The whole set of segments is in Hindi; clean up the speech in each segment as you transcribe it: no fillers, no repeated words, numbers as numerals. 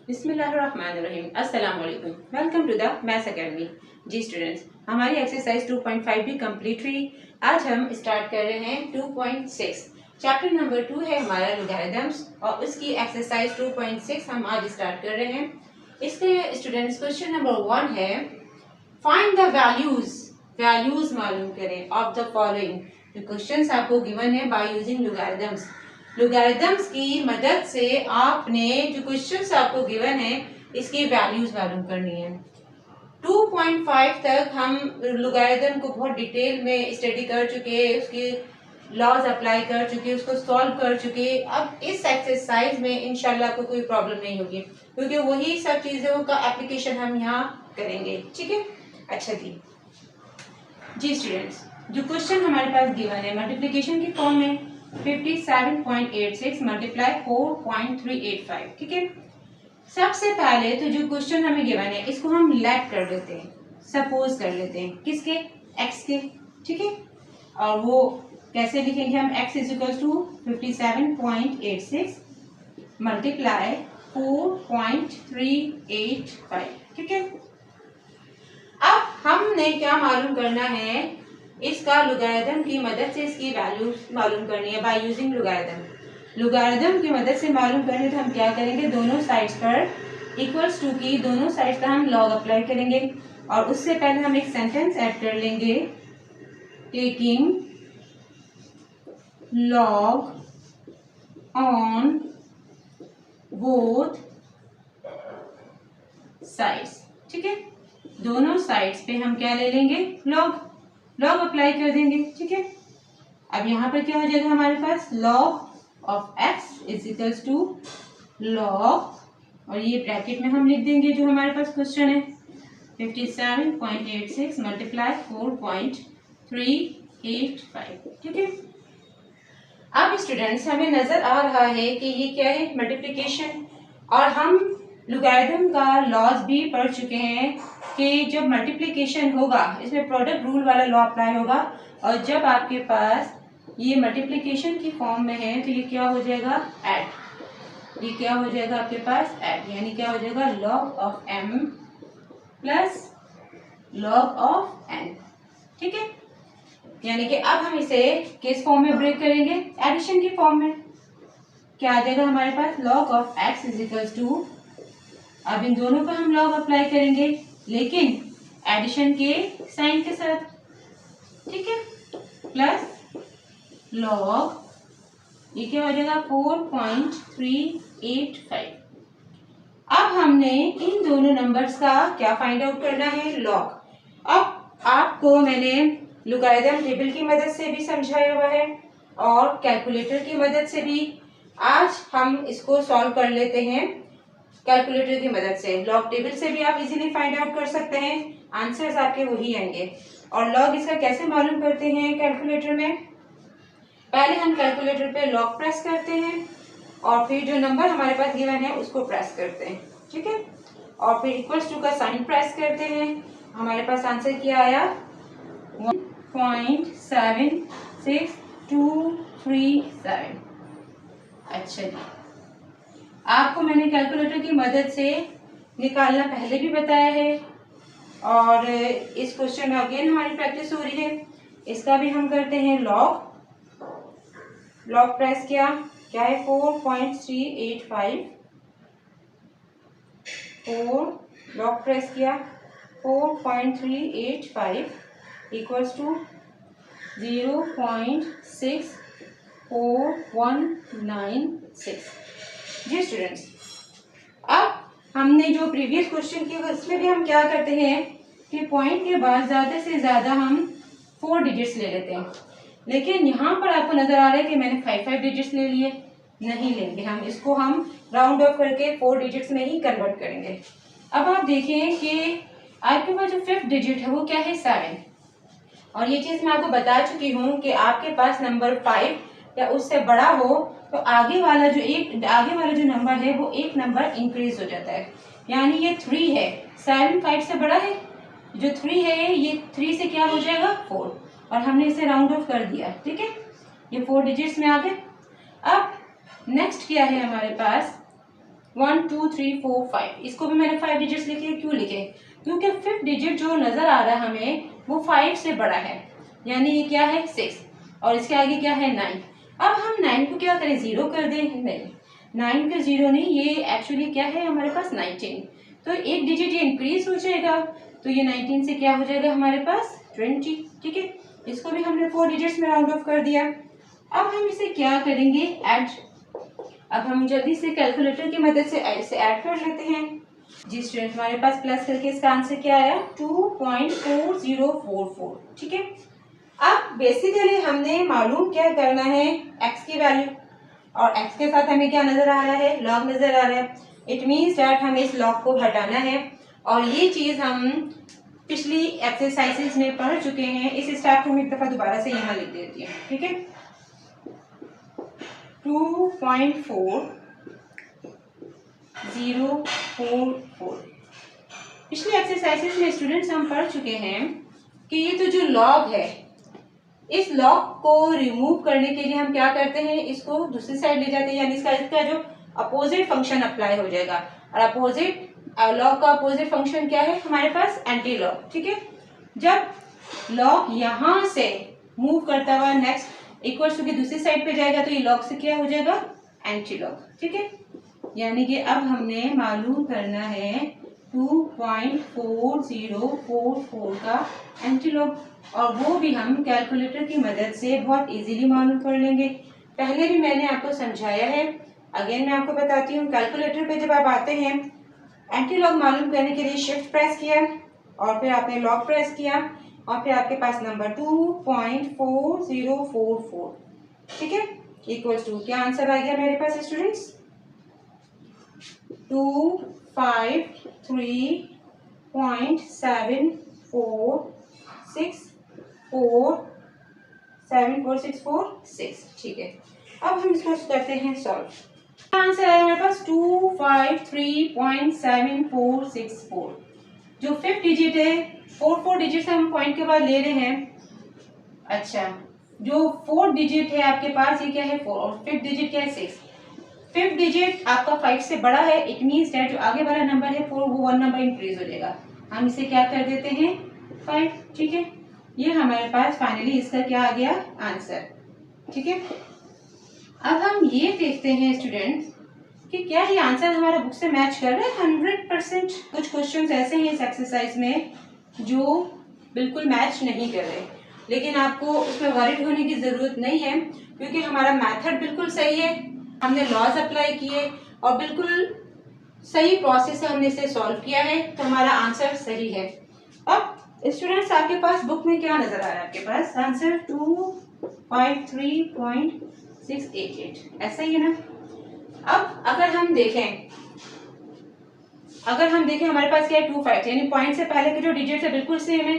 बिस्मिल्लाहिर्रहमानिर्रहीम। अस्सलाम वालेकुम। Welcome to the maths academy. जी स्टूडेंट्स, हमारी एक्सरसाइज 2.5 भी कंप्लीट हुई। आज हम स्टार्ट कर रहे हैं 2.6। चैप्टर नंबर 2 है हमारा लॉगरिथम्स और उसकी एक्सरसाइज 2.6 हम आज स्टार्ट कर रहे हैं। इसके स्टूडेंट्स क्वेश्चन नंबर 1 है फाइंड द वैल्यूज मालूम करें ऑफ द फॉलोइंग। जो क्वेश्चंस आपको गिवन है बाय यूजिंग लॉगरिथम्स की मदद से आपने जो क्वेश्चंस आपको गिवन है इसकी वैल्यूज मालूम करनी है। 2.5 तक हम लॉगरिथम को बहुत डिटेल में स्टडी कर चुके हैं, उसके लॉज अप्लाई कर चुके, उसको सॉल्व कर चुके। अब इस एक्सरसाइज में इंशाल्लाह आपको कोई प्रॉब्लम नहीं होगी क्योंकि वही सब चीज़ों का एप्लीकेशन हम यहाँ करेंगे। ठीक है, अच्छा जी स्टूडेंट्स, जो क्वेश्चन हमारे पास गिवन है मल्टीप्लिकेशन की फॉर्म में 57.86 मल्टीप्लाई 4.385। ठीक है, सबसे पहले तो जो क्वेश्चन हमें गिवन है इसको हम लेट कर देते हैं, सपोज कर लेते हैं किसके, एक्स के। ठीक है, और वो कैसे लिखेंगे हम, x is equal to 57.86 multiply 4.385। ठीक है, अब हमने क्या मालूम करना है, इसका लॉगरिथम की मदद से इसकी वैल्यू मालूम करनी है बाय यूजिंग लॉगरिथम की मदद से मालूम करने तो हम क्या करेंगे, दोनों साइड्स पर इक्वल्स टू की दोनों साइड्स पर हम लॉग अप्लाई करेंगे और उससे पहले हम एक सेंटेंस ऐड कर लेंगे, taking log on both sides. ठीक है, दोनों साइड्स पे हम क्या ले लेंगे, लॉग अप्लाई कर देंगे। ठीक है, अब यहाँ पर क्या हो जाएगा हमारे पास, log of x is equals to log, और ये ब्रैकेट में हम लिख देंगे जो हमारे पास क्वेश्चन है 57.86 मल्टीप्लाई 4.385। ठीक है, अब स्टूडेंट्स हमें नजर आ रहा है कि ये क्या है, मल्टीप्लिकेशन, और हम लॉगरिथम का लॉज भी पढ़ चुके हैं कि जब मल्टीप्लिकेशन होगा इसमें प्रोडक्ट रूल वाला लॉ अप्लाई होगा, और जब आपके पास ये मल्टीप्लिकेशन की फॉर्म में है तो ये क्या हो जाएगा, ऐड। ये क्या हो जाएगा आपके पास, ऐड, यानी क्या हो जाएगा, log of m plus log of n। ठीक है, यानी कि अब हम इसे किस फॉर्म में ब्रेक करेंगे, एडिशन की फॉर्म में। क्या आ जाएगा हमारे पास, log of x is equals to, अब इन दोनों पर हम लॉग अप्लाई करेंगे लेकिन एडिशन के साइन के साथ। ठीक है, प्लस लॉग, ये क्या हो जाएगा 4.385। अब हमने इन दोनों नंबर्स का क्या फाइंड आउट करना है, लॉग। अब आपको मैंने लॉगरिथम टेबल की मदद से भी समझाया हुआ है और कैलकुलेटर की मदद से भी। आज हम इसको सॉल्व कर लेते हैं कैलकुलेटर की मदद से। लॉग टेबल से भी आप इजीली फाइंड आउट कर सकते हैं, आंसर्स आपके वही आएंगे। और लॉग इसका कैसे मालूम करते हैं कैलकुलेटर में, पहले हम कैलकुलेटर पे लॉग प्रेस करते हैं और फिर जो नंबर हमारे पास गिवन है उसको प्रेस करते हैं। ठीक है, और फिर इक्वल्स टू का साइन प्रेस करते हैं। हमारे पास आंसर क्या आया, 1.76237। अच्छा जी, आपको मैंने कैलकुलेटर की मदद से निकालना पहले भी बताया है और इस क्वेश्चन में अगेन हमारी प्रैक्टिस हो रही है। इसका भी हम करते हैं लॉग प्रेस क्या है 4.385, 4 लॉग प्रेस किया 4.385 इक्वल्स टू 0.641996। जी स्टूडेंट्स, अब हमने जो प्रीवियस क्वेश्चन किया उसमें भी हम क्या करते हैं कि पॉइंट के बाद ज़्यादा से ज़्यादा हम 4 डिजिट्स ले लेते हैं, लेकिन यहाँ पर आपको नज़र आ रहा है कि मैंने 5 डिजिट्स ले लिए। नहीं लेंगे हम इसको, हम राउंड ऑफ करके 4 डिजिट्स में ही कन्वर्ट करेंगे। अब आप देखें कि आपके पास जो 5th डिजिट है वो क्या है, 7। और ये चीज़ मैं आपको बता चुकी हूँ कि आपके पास नंबर 5 या उससे बड़ा हो तो आगे वाला जो नंबर है वो एक नंबर इंक्रीज हो जाता है। यानी ये 3 है, 7 5 से बड़ा है, जो 3 है ये 3 से क्या हो जाएगा, 4, और हमने इसे राउंड ऑफ कर दिया। ठीक है, ये 4 डिजिट्स में आ गए। अब नेक्स्ट क्या है हमारे पास, 1 2 3 4 5, इसको भी मैंने 5 डिजिट्स लिखे। क्यों लिखे? क्योंकि 5th डिजिट जो नज़र आ रहा है हमें वो 5 से बड़ा है, यानी ये क्या है 6, और इसके आगे क्या है 9। अब हम 9 को क्या करें, 0 कर दें? नहीं, 9 का 0 नहीं, ये एक्चुअली क्या है हमारे पास 19, तो एक डिजिट ये इंक्रीज हो जाएगा, तो ये 19 से क्या हो जाएगा हमारे पास 20। ठीक है, इसको भी हमने 4 डिजिट्स में राउंड ऑफ कर दिया। अब हम इसे क्या करेंगे, ऐड। अब हम जल्दी से कैलकुलेटर की मदद से इसे ऐड कर लेते हैं। जी स्टूडेंट, हमारे पास प्लस करके इसका आंसर क्या आया, 2.4044। ठीक है, अब बेसिकली हमने मालूम क्या करना है, x की वैल्यू, और x के साथ हमें क्या नजर आ रहा है, लॉग नजर आ रहा है। इट मीन्स दैट हमें इस लॉग को हटाना है, और ये चीज हम पिछली एक्सरसाइजेस में पढ़ चुके हैं। इस स्टेप को मैं एक दफा दोबारा से यहाँ लिख देती हूँ। ठीक है, 2.4044। पिछले एक्सरसाइजेस में स्टूडेंट्स हम पढ़ चुके हैं कि ये तो जो लॉग है, इस लॉग को रिमूव करने के लिए हम क्या करते हैं, इसको दूसरी साइड ले जाते हैं, यानी इसका जो अपोजिट फंक्शन अप्लाई हो जाएगा। और अपोजिट लॉग का अपोजिट फंक्शन क्या है हमारे पास, एंटी लॉग। ठीक है, जब लॉग यहाँ से मूव करता हुआ नेक्स्ट इक्वल्स टू की दूसरी साइड पे जाएगा, तो ये लॉग से क्या हो जाएगा, एंटी लॉग। ठीक है, यानी कि अब हमने मालूम करना है 2.4044 का एंटी लॉग, और वो भी हम कैलकुलेटर की मदद से बहुत इजीली मालूम कर लेंगे। पहले भी मैंने आपको समझाया है, अगेन मैं आपको बताती हूँ। कैलकुलेटर पे जब आप आते हैं, एंटी लॉग मालूम करने के लिए शिफ्ट प्रेस किया, और फिर आपने लॉग प्रेस किया, और फिर आपके पास नंबर 2.4044। ठीक है, इक्वल्स टू क्या आंसर आ गया मेरे पास स्टूडेंट्स, 253.7464 ठीक है, अब हम इसको करते हैं सॉल्व। आंसर आया हमारे पास 253.7464। जो 5th डिजिट है, 4 डिजिट से हम पॉइंट के बाद ले रहे हैं। अच्छा, जो 4th डिजिट है आपके पास ये क्या है 4, और 5th डिजिट क्या है 6। 5th डिजिट आपका 5 से बड़ा है, इट मीन्स दैट जो आगे वाला नंबर है 4 वो 1 नंबर इंक्रीज हो जाएगा। हम इसे क्या कर देते हैं 5। ठीक है, ये हमारे पास फाइनली इसका क्या आ गया आंसर। ठीक है, अब हम ये देखते हैं स्टूडेंट्स कि क्या ये आंसर हमारा बुक से मैच कर रहा है 100%। कुछ क्वेश्चंस ऐसे हैं इस एक्सरसाइज में जो बिल्कुल मैच नहीं कर रहे, लेकिन आपको उसमें वरीड होने की जरूरत नहीं है, क्योंकि हमारा मेथड बिल्कुल सही है। हमने लॉज अप्लाई किए और बिल्कुल सही प्रोसेस से हमने इसे सॉल्व किया है, तो हमारा आंसर सही है। अब स्टूडेंट्स आपके पास बुक में क्या नजर आ रहा है, आपके पास आंसर 253.688 ऐसा ही है ना। अब अगर हम देखें हमारे पास क्या है 25, यानी पॉइंट से पहले के जो डिजिट है बिल्कुल सेम है।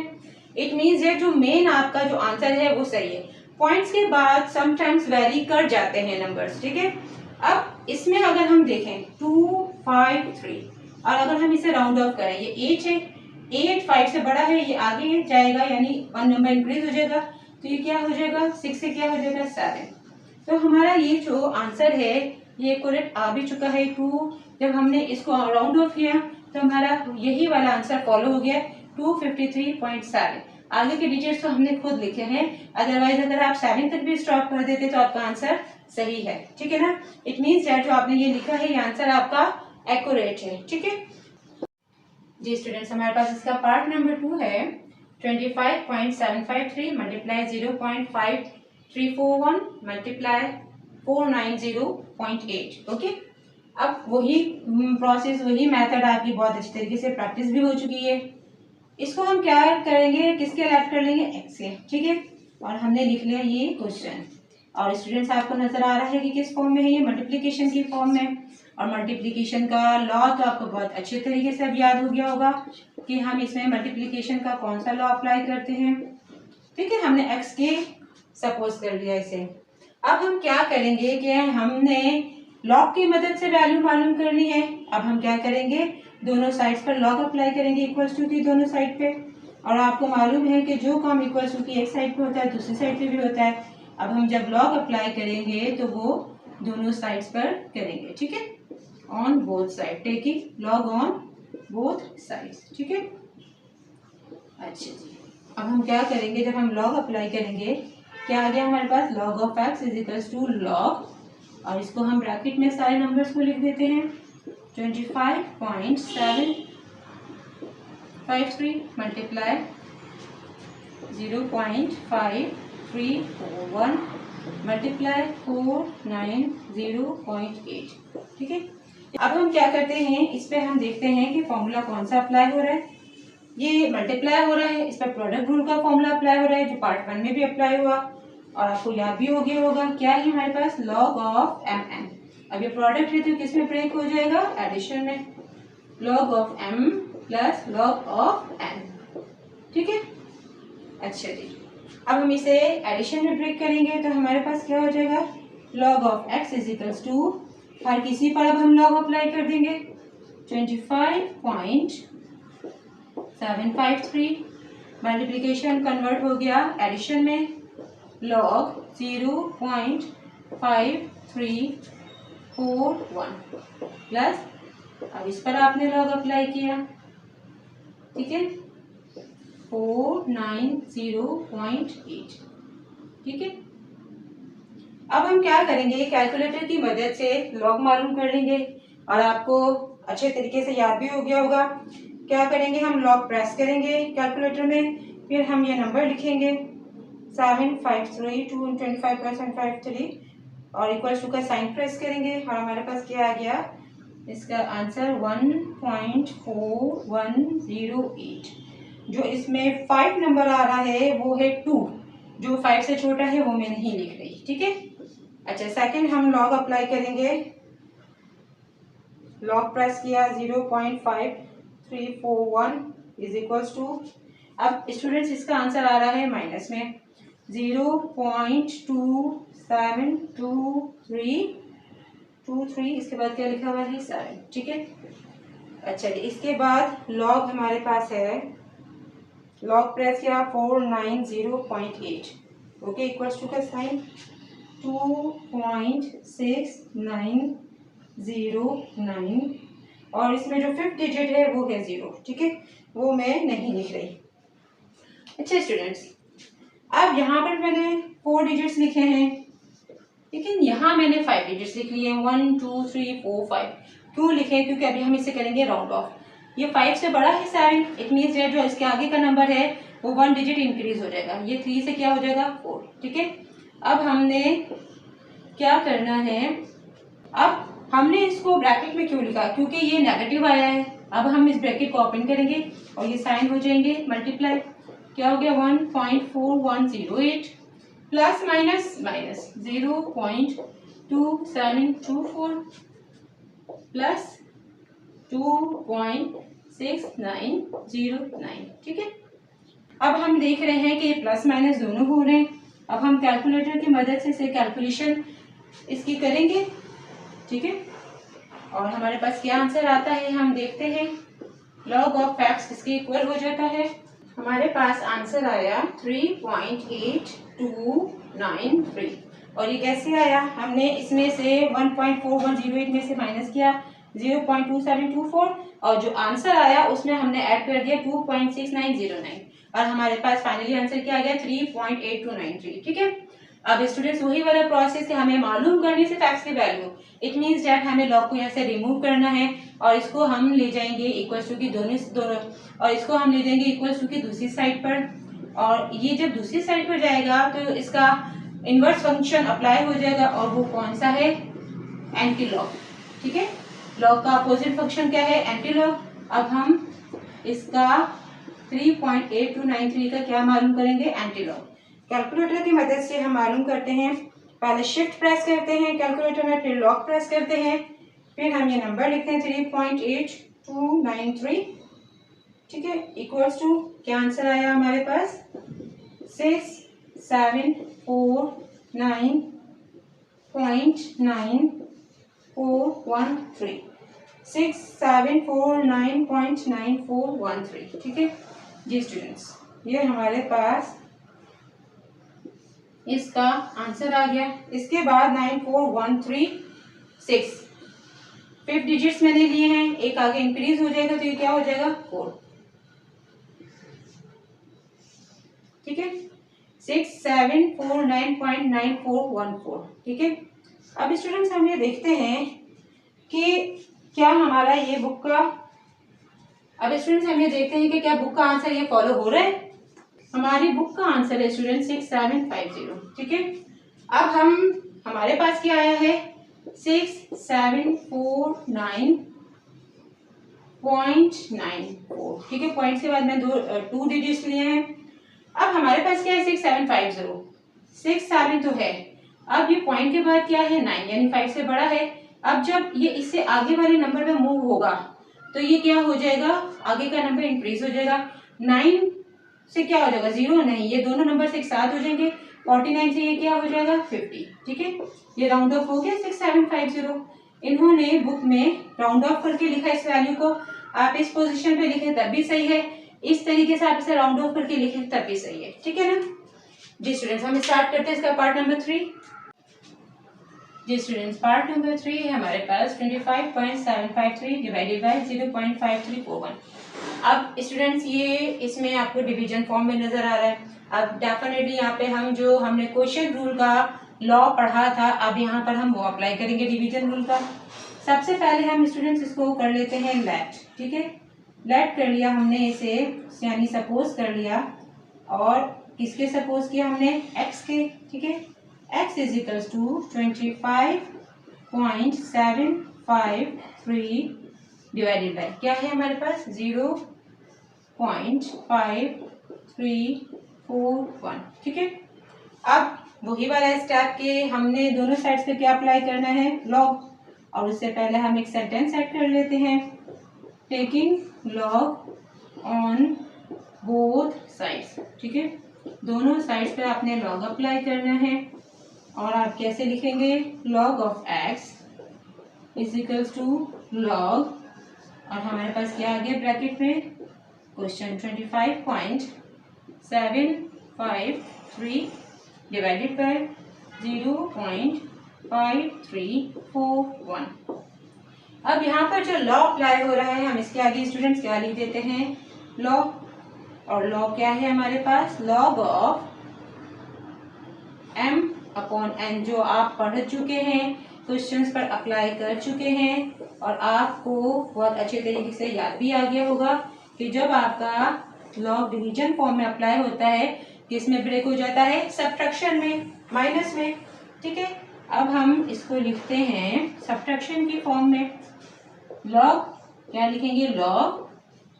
इट मीन्स ये जो मेन आपका जो आंसर है वो सही है। पॉइंट्स के बाद समटाइम्स वेरी कर जाते हैं नंबर्स। ठीक है, अब इसमें अगर हम देखें 253 और अगर हम इसे राउंड ऑफ करें, ये 8 है, 8 5 से बड़ा है, ये आगे जाएगा यानी 1 नंबर इंक्रीज हो जाएगा, तो ये क्या हो जाएगा 6 से क्या हो जाएगा 7। तो हमारा ये जो आंसर है ये करेक्ट आ भी चुका है 2। जब हमने इसको राउंड ऑफ किया तो हमारा यही वाला आंसर फॉलो हो गया 253.7। आगे के डिजिट्स तो हमने खुद लिखे हैं, अदरवाइज अगर आप 7 तक भी स्टॉप कर देते तो आपका आंसर सही है। ठीक है ना, इट मीन्स दैट जो आपने ये लिखा है ये आंसर आपका एक्यूरेट है। ठीक है जी स्टूडेंट्स, हमारे पास इसका पार्ट नंबर 2 है 25.753 मल्टीप्लाई 0.5341 मल्टीप्लाई 490.8। ओके, अब वही प्रोसेस वही मेथड आपकी बहुत अच्छी तरीके से प्रैक्टिस भी हो चुकी है। इसको हम क्या करेंगे, किसके ऐड कर लेंगे एक्स के। ठीक है, और हमने लिख लिया ये क्वेश्चन, और स्टूडेंट्स आपको नजर आ रहा है कि किस फॉर्म में है, ये मल्टीप्लिकेशन की फॉर्म में। और मल्टीप्लिकेशन का लॉ तो आपको बहुत अच्छे तरीके से अब याद हो गया होगा कि हम इसमें मल्टीप्लिकेशन का कौन सा लॉ अप्लाई करते हैं। ठीक है, हमने एक्स के सपोज कर लिया इसे। अब हम क्या करेंगे कि हमने लॉग की मदद से वैल्यू मालूम करनी है। अब हम क्या करेंगे, दोनों साइड्स पर लॉग अप्लाई करेंगे इक्वल्स टू की दोनों साइड पे। और आपको मालूम है कि जो काम इक्वल्स टू की एक साइड पे होता है दूसरी साइड पे भी होता है। अब हम जब लॉग अप्लाई करेंगे तो वो दोनों साइड्स पर करेंगे। ठीक है, on both side, taking log on both sides, ठीक है। अच्छा जी, अब हम क्या करेंगे, जब हम लॉग अप्लाई करेंगे क्या आ गया हमारे पास, log of x is equals to log, और इसको हम ब्रैकेट में सारे नंबर्स को लिख देते हैं 25.753 मल्टीप्लाई 0.5341 मल्टीप्लाई 490.8, ठीक है। अब हम क्या करते हैं, इस पे हम देखते हैं कि फॉर्मूला कौन सा अप्लाई हो रहा है। ये मल्टीप्लाई हो रहा है, इस पर प्रोडक्ट रूल का फॉर्मूला अप्लाई हो रहा है जो पार्ट 1 में भी अप्लाई हुआ और आपको याद भी हो गया होगा। क्या है हमारे पास, लॉग ऑफ एम एन। अब ये प्रोडक्ट है तो किस में ब्रेक हो जाएगा, एडिशन में, log of m plus log of n, ठीक है। अच्छा जी, अब हम इसे एडिशन में ब्रेक करेंगे तो हमारे पास क्या हो जाएगा, log of x is equals to, हर किसी पर अब हम लॉग अप्लाई कर देंगे 25.753 मल्टीप्लीकेशन कन्वर्ट हो गया एडिशन में, लॉग 0.5341 प्लस, अब इस पर आपने लॉग अप्लाई किया, ठीक है, 490.8, ठीक है। अब हम क्या करेंगे, कैलकुलेटर की मदद से लॉग मालूम कर लेंगे और आपको अच्छे तरीके से याद भी हो गया होगा। क्या करेंगे, हम लॉग प्रेस करेंगे कैलकुलेटर में, फिर हम ये नंबर लिखेंगे 753 2 25+753 और इक्वल टू का साइन प्रेस करेंगे और हमारे पास क्या आ गया, इसका आंसर 1.4108। जो इसमें 5 नंबर आ रहा है वो है 2, जो 5 से छोटा है वो मैं नहीं लिख रही, ठीक है। अच्छा, सेकंड हम लॉग अप्लाई करेंगे, लॉग प्रेस किया 0.5341 इज इक्वल्स टू, अब स्टूडेंट्स इसका आंसर आ रहा है माइनस में 0.2723, इसके बाद क्या लिखा हुआ है 7, ठीक है। अच्छा, इसके बाद लॉग हमारे पास है, लॉग प्रेस किया 490.8, ओके, इक्वल्स टू का साइन 2.6909 और इसमें जो 5th डिजिट है वो है 0, ठीक है, वो मैं नहीं लिख रही। अच्छा स्टूडेंट्स, अब यहाँ पर मैंने 4 डिजिट्स लिखे हैं, लेकिन यहाँ मैंने 5 डिजिट्स लिख लिए हैं, 1 2 3 4 5। क्यों लिखे, क्योंकि अभी हम इसे करेंगे राउंड ऑफ। ये 5 से बड़ा है 7, इट मीन्स जो इसके आगे का नंबर है वो 1 डिजिट इंक्रीज हो जाएगा, ये 3 से क्या हो जाएगा 4, ठीक है। अब हमने क्या करना है, अब हमने इसको ब्रैकेट में क्यों लिखा, क्योंकि ये नेगेटिव आया है। अब हम इस ब्रैकेट को ओपन करेंगे और ये साइन हो जाएंगे मल्टीप्लाई, क्या हो गया 1.4108 प्लस माइनस माइनस 0.2724 प्लस 2.6909, ठीक है। अब हम देख रहे हैं कि ये प्लस माइनस दोनों हो रहे हैं। अब हम कैलकुलेटर की मदद से कैलकुलेशन इसकी करेंगे, ठीक है, और हमारे पास क्या आंसर आता है हम देखते हैं। लॉग ऑफ एक्स इसके इक्वल हो जाता है, हमारे पास आंसर आया 3.8293 और ये कैसे आया, हमने इसमें से 1.4108 में से माइनस किया 0.2724 और जो आंसर आया उसमें हमने ऐड कर दिया 2.6909 और हमारे पास फाइनली आंसर क्या आ गया 3.8293, ठीक है। अब स्टूडेंट्स वही वाला प्रोसेस है, हमें मालूम करनी सिर्फ एक्स की वैल्यू, इट मींस दैट हमें लॉग को यहाँ से रिमूव करना है और इसको हम ले जाएंगे इक्वल टू की दोनों और इसको हम ले जाएंगे इक्वल टू की दूसरी साइड पर, और ये जब दूसरी साइड पर जाएगा तो इसका इनवर्स फंक्शन अप्लाई हो जाएगा और वो कौन सा है, एंटी लॉग, ठीक है। लॉग का अपोजिट फंक्शन क्या है, एंटी लॉग। अब हम इसका 3.8293 का क्या मालूम करेंगे, एंटी लॉग। कैलकुलेटर की मदद से हम मालूम करते हैं, पहले शिफ्ट प्रेस करते हैं कैलकुलेटर में, फिर लॉग प्रेस करते हैं, फिर हम ये नंबर लिखते हैं 3.8293, ठीक है, इक्वल्स टू क्या आंसर आया हमारे पास 6749413 6749413, ठीक है जी स्टूडेंट्स, ये हमारे पास इसका आंसर आ गया। इसके बाद 94136, 5 डिजिट्स मैंने लिए हैं, एक आगे इंक्रीज हो जाएगा तो ये क्या हो जाएगा 4। ठीक है, 6749.9414। ठीक है, अब स्टूडेंट्स हम ये देखते हैं कि क्या हमारा ये बुक का क्या बुक का आंसर ये फॉलो हो रहा है। हमारी बुक का आंसर है स्टूडेंट 6750। ठीक है, अब हमारे पास क्या आया है 6749.94। ठीक है, पॉइंट के बाद में 2 डिजिट्स लिए हैं। अब हमारे पास क्या है 6750, 67 तो है, अब ये पॉइंट के बाद क्या है 9 यानी 5 से बड़ा है। अब जब ये इससे आगे वाले नंबर पे मूव होगा तो ये क्या हो जाएगा, आगे का नंबर इंक्रीज हो जाएगा। 9 से क्या हो जाएगा 0 नहीं, ये दोनों नंबर से एक साथ हो जाएंगे। 49 से ये क्या हो जाएगा 50। ठीक है, ये राउंड ऑफ हो गया 6750। इन्होंने बुक में राउंड ऑफ करके लिखा इस वैल्यू को, आप इस पोजीशन पे लिखे तब भी सही है, इस तरीके से आप इसे राउंड ऑफ करके लिखें तब भी सही है। ठीक है ना जी स्टूडेंट्स, हम स्टार्ट करते हैं इसका पार्ट नंबर 3। जी स्टूडेंट्स, पार्ट नंबर 3 है हमारे पास 25.753 डिवाइडेड बाय 0.5341। अब स्टूडेंट्स ये इसमें आपको डिवीजन फॉर्म में नजर आ रहा है। अब डेफिनेटली यहाँ पे हम जो हमने क्वेश्चन रूल का लॉ पढ़ा था, अब यहाँ पर हम वो अप्लाई करेंगे डिवीजन रूल का। सबसे पहले हम स्टूडेंट्स इसको कर लेते हैं लेट। ठीक है, लेट कर लिया हमने इसे, यानी सपोज कर लिया, और किसके सपोज किया हमने x के। ठीक है, x is equals to 25.753 divided by क्या है हमारे पास 0.5341। ठीक है, अब वही वाला स्टेप के हमने दोनों साइड्स पे क्या अप्लाई करना है लॉग, और उससे पहले हम एक सेंटेंस ऐड कर लेते हैं, taking log on both sides. ठीक है, दोनों साइड्स पे आपने लॉग अप्लाई करना है, और आप कैसे लिखेंगे log of x is equals to log, और हमारे पास क्या आ गया ब्रैकेट में क्वेश्चन 25.753 डिवाइडेड बाय 0.5341। अब यहाँ पर जो लॉ अप्लाई हो रहा है हम इसके आगे स्टूडेंट्स क्या लिख देते हैं लॉ, और लॉ क्या है हमारे पास log of m upon n, जो आप पढ़ चुके हैं, क्वेश्चंस पर अप्लाई कर चुके हैं, और आपको बहुत अच्छे तरीके से याद भी आ गया होगा कि जब आपका लॉग डिवीजन फॉर्म में अप्लाई होता है किसमें ब्रेक हो जाता है सब्ट्रैक्शन में, माइनस में। ठीक है, अब हम इसको लिखते हैं सब्ट्रैक्शन की फॉर्म में। लॉग क्या लिखेंगे लॉग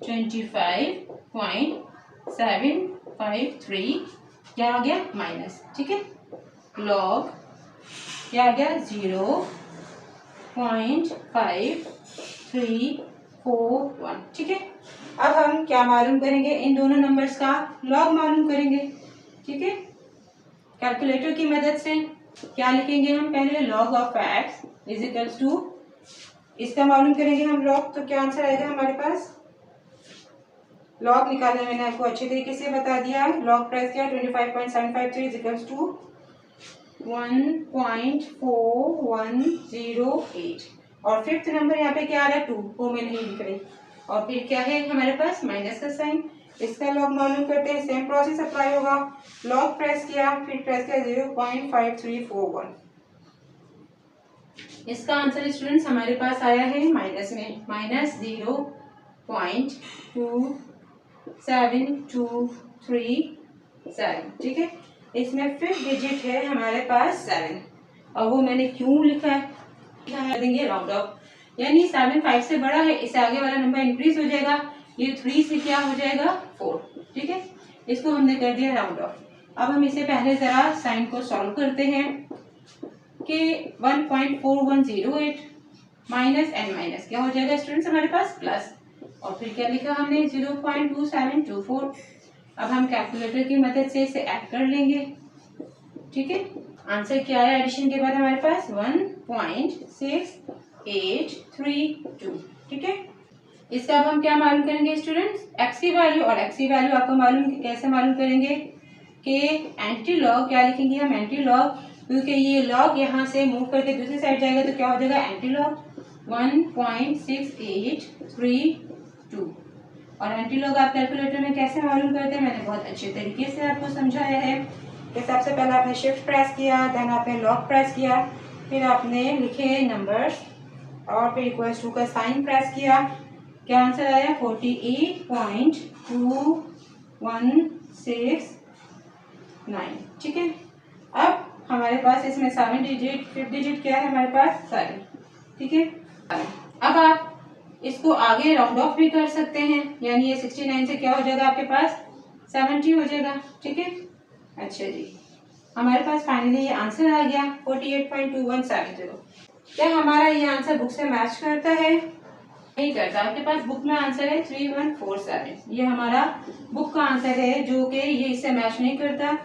25.753 क्या आ गया माइनस। ठीक है, लॉग क्या आ गया 0.5341। ठीक है, अब हम क्या मालूम करेंगे इन दोनों नंबर्स का लॉग मालूम करेंगे। ठीक है, कैलकुलेटर की मदद से क्या लिखेंगे हम पहले log of x is equals to, इसका मालूम करेंगे हम लॉग, तो क्या आंसर आएगा हमारे पास, लॉग निकालने मैंने आपको अच्छे तरीके से बता दिया। लॉग प्राइस क्या 25.753 इज इक्वल्स टू 1.4108, और फिफ्थ नंबर यहाँ पे क्या आ रहा है 2, वो मैं नहीं लिख रही, और फिर क्या है हमारे पास माइनस का साइन। इसका लॉग मालूम करते हैं, सेम प्रोसेस अप्लाई होगा, लॉग प्रेस किया फिर प्रेस किया 0.5341। इसका आंसर स्टूडेंट्स हमारे पास आया है माइनस में, माइनस 0.27237। ठीक है, इसमें फिफ्थ डिजिट है हमारे पास 7, और वो मैंने क्यों लिखा है देंगे राउंड ऑफ, यानी 7 5 से बड़ा है, इससे आगे वाला नंबर इंक्रीज हो जाएगा, ये 3 से क्या हो जाएगा 4। ठीक है, इसको हमने कर दिया राउंड ऑफ। अब हम इसे पहले जरा साइन को सॉल्व करते हैं कि 1.4108 माइनस एन माइनस क्या हो जाएगा स्टूडेंट्स हमारे पास प्लस, और फिर क्या लिखा हमने 0.2724। अब हम कैलकुलेटर की मदद से इसे ऐड कर लेंगे। ठीक है, आंसर क्या है एडिशन के बाद हमारे पास 1.6832। ठीक है, इसका अब हम क्या मालूम करेंगे स्टूडेंट्स x की वैल्यू, और x की वैल्यू आपको मालूम कैसे मालूम करेंगे कि एंटी लॉग क्या लिखेंगे हम एंटी लॉग, क्योंकि ये लॉग यहाँ से मूव करके दूसरी साइड जाएगा तो क्या हो जाएगा एंटी लॉग, 1.6832। और एंटी लॉग आप कैलकुलेटर में कैसे मालूम करते हैं मैंने बहुत अच्छे तरीके से आपको समझाया है कि सबसे पहले आपने शिफ्ट प्रेस किया, देन आपने लॉक प्रेस किया, फिर आपने लिखे नंबर्स और फिर इक्वल्स टू का साइन प्रेस किया। क्या आंसर आया? 48.2169। ठीक है, अब हमारे पास इसमें 7 डिजिट, 5th डिजिट क्या है हमारे पास? 7। ठीक है, अब आप इसको आगे राउंड ऑफ भी कर सकते हैं, यानी ये 69 से क्या हो जाएगा आपके पास? 70 हो जाएगा। ठीक है, अच्छा जी, हमारे पास फाइनली ये आंसर आ गया 48.2170। क्या हमारा ये आंसर बुक से मैच करता है? नहीं करता। आपके पास बुक में आंसर है 3147, ये हमारा बुक का आंसर है जो कि ये इससे मैच नहीं करता।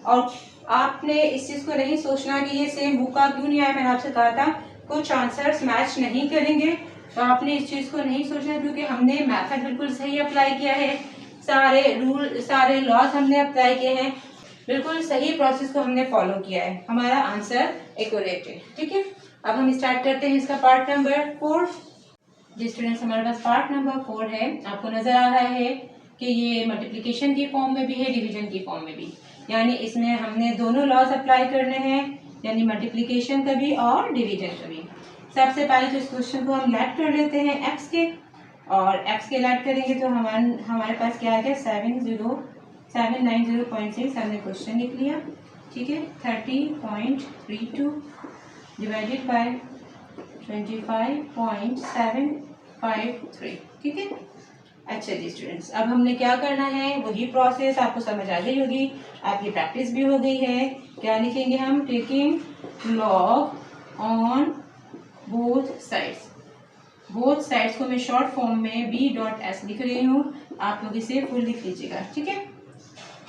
और आपने इस चीज को नहीं सोचना कि ये सेम बुक का क्यों नहीं आया। मैंने आपसे कहा था कुछ आंसर्स मैच नहीं करेंगे, तो आपने इस चीज को नहीं सोचना क्योंकि हमने मेथड बिल्कुल सही अप्लाई किया है, सारे रूल सारे लॉज हमने अप्लाई किए हैं, बिल्कुल सही प्रोसेस को हमने फॉलो किया है, हमारा आंसर एक्यूरेट है। ठीक है, अब हम स्टार्ट करते हैं इसका पार्ट नंबर 4। जी स्टूडेंट्स, हमारे पास पार्ट नंबर 4 है। आपको नजर आ रहा है कि ये मल्टीप्लिकेशन की फॉर्म में भी है, डिवीजन की फॉर्म में भी, यानी इसमें हमने दोनों लॉज अप्लाई करने हैं, यानी मल्टीप्लिकेशन का भी और डिवीजन का भी। सबसे पहले तो इस क्वेश्चन को हम लेट कर लेते हैं एक्स के, और एक्स के लेट करेंगे तो हमारे पास क्या आ गया? 790.6 हमने क्वेश्चन लिख लिया। ठीक है, 30.32 डिवाइडेड बाय 25.753। ठीक है, अच्छा जी स्टूडेंट्स, अब हमने क्या करना है वही प्रोसेस आपको समझ आ गई होगी, आपकी प्रैक्टिस भी हो गई है। क्या लिखेंगे हम? Taking log on both sides. Both sides को मैं शॉर्ट फॉर्म में b.s लिख रही हूँ, आप लोग इसे फुल लिख लीजिएगा। ठीक है,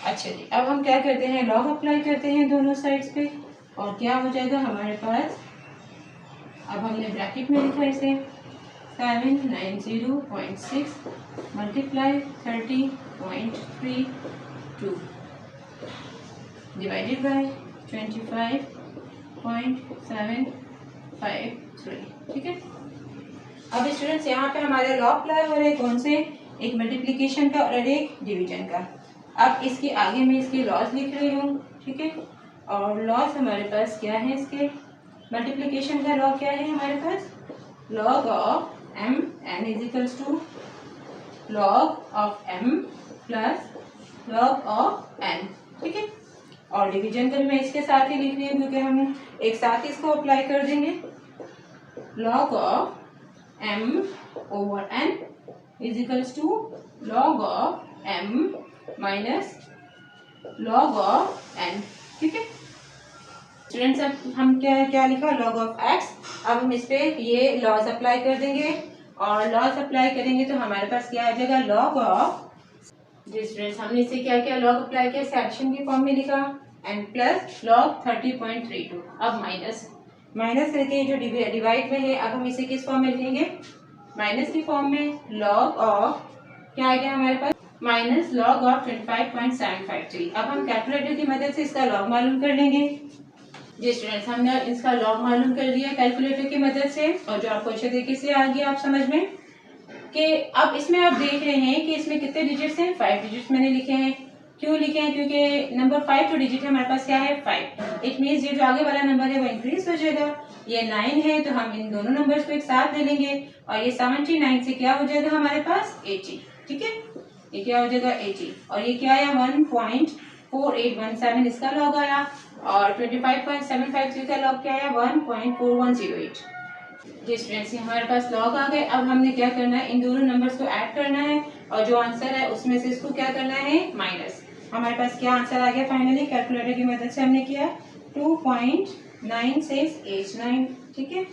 अच्छा जी, अब हम क्या करते हैं? लॉग अप्लाई करते हैं दोनों साइड्स पे, और क्या हो जाएगा हमारे पास? अब हमने ब्रैकेट में लिखा इसे 790.6 मल्टीप्लाई 30.32 डिवाइडेड बाय 25.753। ठीक है, अब स्टूडेंट्स यहाँ पे हमारे लॉ अप्लाई हो रहे हैं, कौन से? एक मल्टीप्लिकेशन का और एक डिवीजन का। अब इसके आगे मैं इसके लॉज लिख रही हूँ। ठीक है, और लॉज हमारे पास क्या है? इसके मल्टीप्लिकेशन का लॉ क्या है हमारे पास? log of m n is equals to log of m plus log of n। ठीक है, और डिवीजन का भी मैं इसके साथ ही लिख रही हूँ क्योंकि हम एक साथ इसको अप्लाई कर देंगे। log of m over n is equals to log of m minus log of n। ठीक है स्टूडेंट्स, अब हम क्या लिखा? log of x। अब हम इस पे ये लॉज अप्लाई कर देंगे, और लॉज अप्लाई करेंगे तो हमारे पास क्या आ जाएगा? log of। जी स्टूडेंट्स, हमने इसे क्या किया? लॉग अप्लाई किया, एडिशन की फॉर्म में लिखा एंड प्लस log 30.32। अब माइनस करके जो डिवाइड में है, अब हम इसे किस फॉर्म में लिखेंगे? माइनस की फॉर्म में। log ऑफ क्या आ गया हमारे पास? Minus log of 25.753। अब हम कैलकुलेटर की मदद से इसका लॉग मालूम कर लेंगे। जी स्टूडेंट्स, हमने इसका लॉग मालूम कर लिया कैलकुलेटर की मदद से, और जो आपको अच्छे तरीके से आ गया आप समझ में कि अब इसमें आप देख रहे हैं कि इसमें कितने डिजिट्स हैं? 5 डिजिट्स मैंने लिखे हैं। क्यों लिखे हैं? क्योंकि नंबर 5 जो डिजिट है हमारे पास क्या है? 5। इट मीन्स ये जो आगे वाला नंबर है वो इंक्रीज हो जाएगा। ये 9 है तो हम इन दोनों नंबर्स को एक साथ ले लेंगे, और ये 79 से क्या हो जाएगा हमारे पास? 80। ठीक है, ये क्या हो जाएगा? 80, और ये क्या आया? 1.4817 इसका लॉग आया, और 25.753 का लॉग क्या आया? 1.4108। जी स्टूडेंट्स, हमारे पास लॉग आ गए। अब हमने क्या करना है? इन दोनों नंबर्स को ऐड करना है, और जो आंसर है उसमें से इसको क्या करना है? माइनस। हमारे पास क्या आंसर आ गया फाइनली? कैलकुलेटर की मदद से हमने किया 2.9689। ठीक है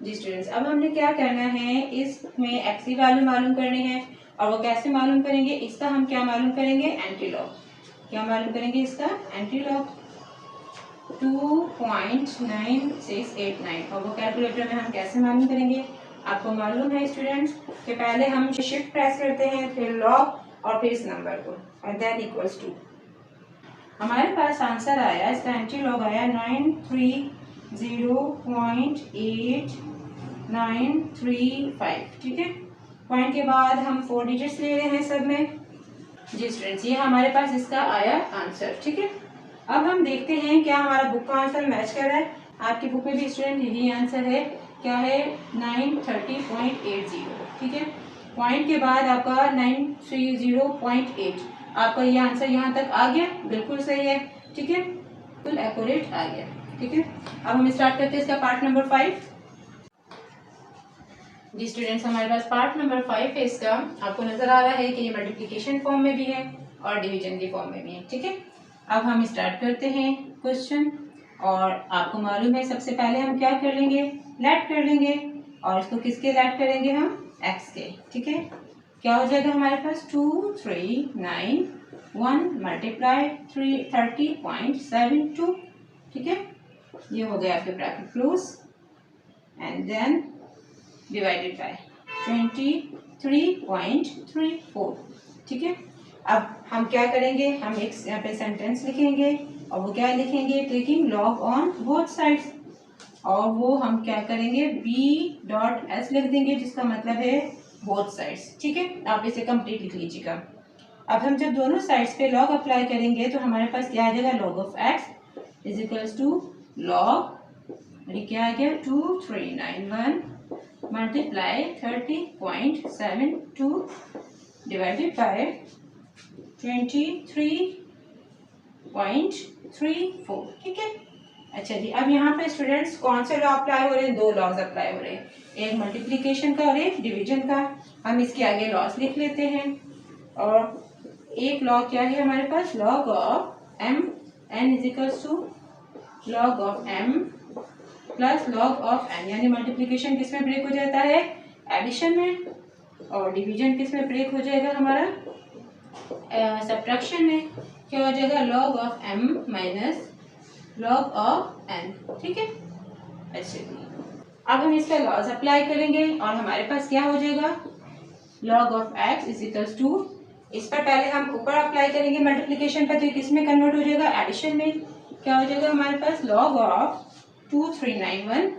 जी स्टूडेंट्स, अब हमने क्या करना है? इसमें एक्स की वैल्यू मालूम करनी है, और वो कैसे मालूम करेंगे? इसका हम क्या मालूम करेंगे? Anti log. क्या मालूम करेंगे इसका? एंटी लॉग 2.9689, और वो कैलकुलेटर में हम कैसे मालूम करेंगे? आपको मालूम है स्टूडेंट्स कि पहले हम शिफ्ट प्रेस करते हैं, फिर लॉग, और फिर इस नंबर को, और देन इक्वल्स टू। हमारे पास आंसर आया, इसका एंटी लॉग आया 930.8 935। ठीक है, पॉइंट के बाद हम 4 डिजिट्स ले रहे हैं सब में। जी स्टूडेंट्स, ये हमारे पास इसका आया आंसर। ठीक है, अब हम देखते हैं क्या हमारा बुक का आंसर मैच कर रहा है। आपकी बुक में भी स्टूडेंट यही आंसर है, क्या है 930.80। ठीक है, पॉइंट के बाद आपका 930.8, आपका ये आंसर यहाँ तक आ गया, बिल्कुल सही है। ठीक है, बिल्कुल एक्यूरेट आ गया। ठीक है, अब हम स्टार्ट करते हैं इसका पार्ट नंबर 5। जी स्टूडेंट्स, हमारे पास पार्ट नंबर 5 है इसका। आपको नजर आ रहा है कि ये मल्टीप्लिकेशन फॉर्म में भी है और डिवीजन की फॉर्म में भी है। ठीक है, अब हम स्टार्ट करते हैं क्वेश्चन। और आपको मालूम है सबसे पहले हम क्या कर लेंगे, लेट कर लेंगे, और इसको किसके लेट करेंगे हम, एक्स के। ठीक है, क्या हो जाएगा हमारे पास 2391 मल्टीप्लाई 30.72। ठीक है, ये हो गया आपके bracket close and then divided by 23.34। ठीक है, अब हम क्या करेंगे, हम एक यहाँ पे सेंटेंस लिखेंगे और वो क्या लिखेंगे, taking log on both sides, और वो हम क्या करेंगे b.s लिख देंगे, जिसका मतलब है बोथ साइड्स। ठीक है, आप इसे कंप्लीट लिख लीजिएगा। अब हम जब दोनों साइड्स पे लॉग अप्लाई करेंगे तो हमारे पास क्या आ जाएगा, log of x is equals to log, क्या आ गया 2391 मल्टीप्लाई 30.72 डिवाइडेड बाय 23.34। ठीक है, अच्छा जी, अब यहाँ पे स्टूडेंट्स कौन से लॉ अप्लाई हो रहे हैं, दो लॉज अप्लाई हो रहे हैं, एक मल्टीप्लिकेशन का और एक डिवीजन का। हम इसके आगे लॉस लिख लेते हैं, और एक लॉ क्या है हमारे पास, log of m n is equals to log of m plus log of n, यानी मल्टीप्लिकेशन किस में ब्रेक हो जाता है, एडिशन में, और डिवीजन किस में ब्रेक हो जाएगा हमारा, सब्ट्रैक्शन में। क्या हो जाएगा, log of m minus log of n। ठीक है, अच्छा जी, अब हम इसका लॉज अप्लाई करेंगे और हमारे पास क्या हो जाएगा, log of x is equals to, इस पर पहले हम ऊपर अप्लाई करेंगे मल्टीप्लिकेशन पर, तो किस में कन्वर्ट हो जाएगा, एडिशन में। क्या हो जाएगा हमारे पास, लॉग ऑफ 2391।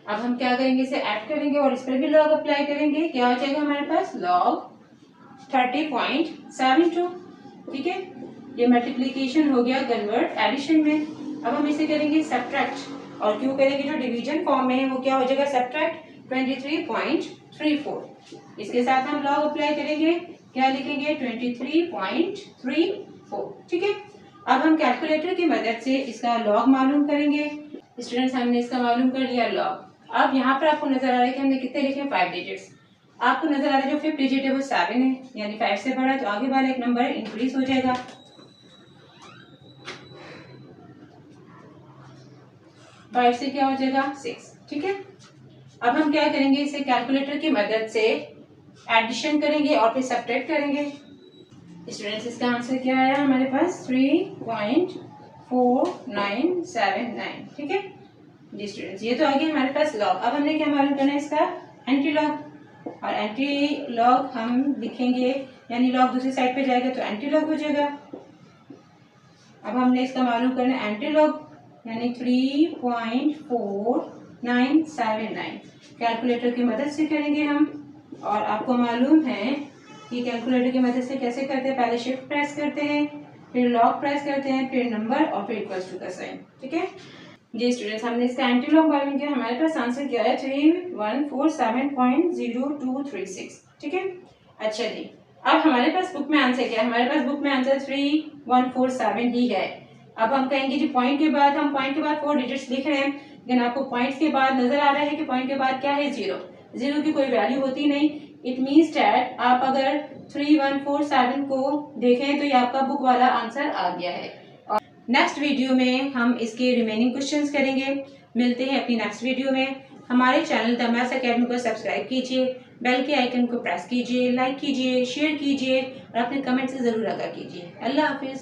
अब हम क्या करेंगे, इसे ऐड करेंगे और इस पर भी लॉग अप्लाई करेंगे, क्या हो जाएगा हमारे पास, लॉग 30.72। ठीक है, ये मल्टीप्लिकेशन हो गया कन्वर्ट एडिशन में। अब हम इसे करेंगे सब्ट्रैक्ट, और क्यों करेंगे, जो डिवीजन फॉर्म में है वो क्या हो जाएगा, सब्ट्रैक्ट 23.34। इसके साथ हम लॉग अप्लाई करेंगे, क्या लिखेंगे 23.34। ठीक है, अब हम कैलकुलेटर की मदद से इसका लॉग मालूम करेंगे। स्टूडेंट्स, हमने इसका मालूम कर लिया लॉग। अब यहाँ पर आपको नजर आ रहा है कि हमने कितने लिखे, 5 डिजिट्स। आपको नजर आ रहा है जो 5th डिजिट है वो 7 है, यानी 5 से बड़ा, तो आगे वाला एक नंबर इंक्रीज हो जाएगा। 5 से क्या हो जाएगा, 6। ठीक है, अब हम क्या करेंगे, इसे कैलकुलेटर की मदद से एडिशन करेंगे और फिर सब्ट्रैक्ट करेंगे। स्टूडेंट्स, इसका आंसर क्या आया हमारे पास, 3.4979। ठीक है जी स्टूडेंट्स, ये तो आ गया हमारे पास लॉग। अब हमने क्या मालूम करना है, इसका एंटी लॉग, और एंटी लॉग हम लिखेंगे, यानी लॉग दूसरी साइड पे जाएगा तो एंटी लॉग हो जाएगा। अब हमने इसका मालूम करना है एंटी लॉग, यानी 3.4979 कैलकुलेटर की मदद से करेंगे हम। और आपको मालूम है कि कैलकुलेटर की मदद से कैसे करते हैं, पहले शिफ्ट प्रेस करते हैं, फिर लॉग प्रेस करते हैं, फिर नंबर और फिर इक्वल्स टू का साइन। ठीक है जी स्टूडेंट्स, हमने इसका एंटी लॉग मालूम किया, हमारे पास आंसर क्या है 3147.0236। ठीक है, अच्छा जी, अब हमारे पास बुक में आंसर क्या है, हमारे पास बुक में आंसर 3147 ही है। अब हम कहेंगे जी पॉइंट के बाद, हम पॉइंट के बाद 4 डिजिट्स लिख रहे हैं, लेकिन आपको पॉइंट्स के बाद नजर आ रहा है कि पॉइंट के बाद क्या है, 0। 0 की कोई वैल्यू होती नहीं। इट मीन्स डैट आप अगर 3147 को देखें तो ये आपका बुक वाला आंसर आ गया है। और नेक्स्ट वीडियो में हम इसके रिमेनिंग क्वेश्चंस करेंगे। मिलते हैं अपनी नेक्स्ट वीडियो में। हमारे चैनल द मैथ्स अकेडमी को सब्सक्राइब कीजिए, बेल के आइकन को प्रेस कीजिए, लाइक कीजिए, शेयर कीजिए और अपने कमेंट से जरूर आगाह कीजिए। अल्लाह हाफिज।